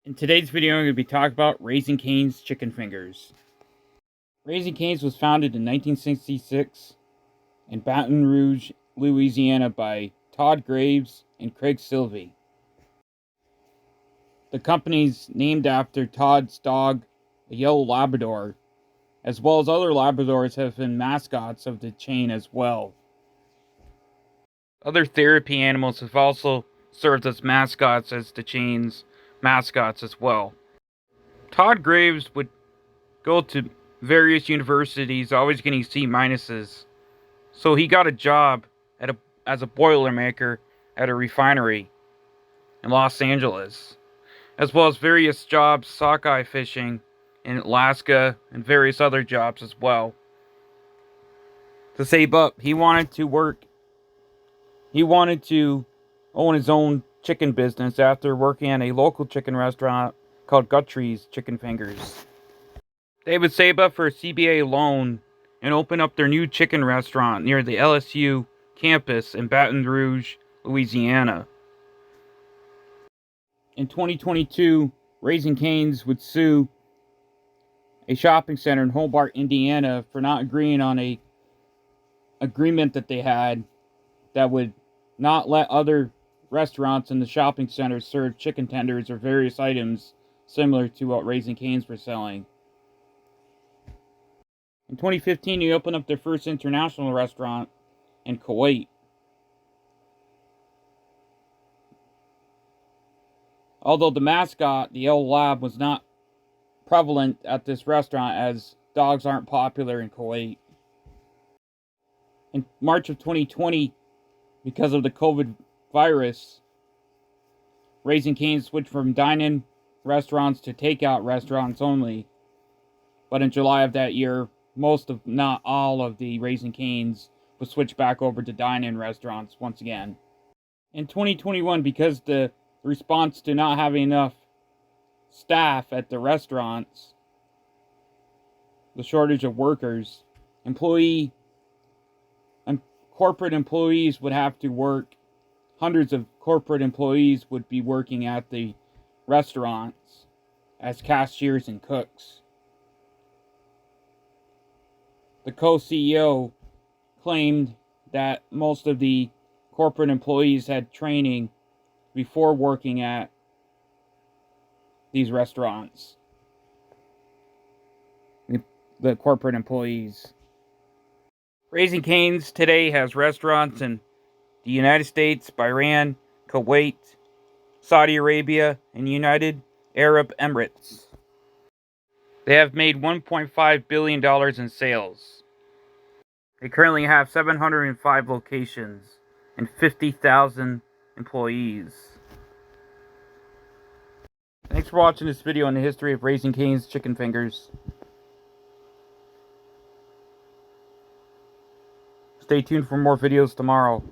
In today's video, I'm going to be talking about Raising Cane's Chicken Fingers. Raising Cane's was founded in 1966 in Baton Rouge, Louisiana by Todd Graves and Craig Silvey. The company's named after Todd's dog, a yellow Labrador, as well as other Labradors have been mascots of the chain as well. Other therapy animals have also served as mascots as the chain's mascots as well. Todd Graves would go to various universities, always getting C minuses. So he got a job as a boilermaker at a refinery in Los Angeles, as well as various jobs sockeye fishing in Alaska and various other jobs as well. To save up, he wanted to own his own chicken business after working at a local chicken restaurant called Guttrie's Chicken Fingers. They would save up for a CBA loan and open up their new chicken restaurant near the LSU campus in Baton Rouge, Louisiana. In 2022, Raising Cane's would sue a shopping center in Hobart, Indiana for not agreeing on a agreement that they had that would not let other restaurants in the shopping center serve chicken tenders or various items similar to what Raising Cane's were selling. In 2015, they opened up their first international restaurant in Kuwait. Although the mascot, the yellow lab, was not prevalent at this restaurant as dogs aren't popular in Kuwait. In March of 2020, because of the COVID virus, Raising Cane's switched from dine-in restaurants to takeout restaurants only. But in July of that year, most of, not all of the Raising Cane's was switched back over to dine-in restaurants once again. In 2021, because the response to not having enough staff at the restaurants, the shortage of workers, corporate employees would have to work. Hundreds of corporate employees would be working at the restaurants as cashiers and cooks. The co-CEO claimed that most of the corporate employees had training before working at these restaurants. The corporate employees. Raising Cane's today has restaurants in the United States, Bahrain, Kuwait, Saudi Arabia, and United Arab Emirates. They have made $1.5 billion in sales. They currently have 705 locations and 50,000 employees. Thanks for watching this video on the history of Raising Cane's Chicken Fingers. Stay tuned for more videos tomorrow.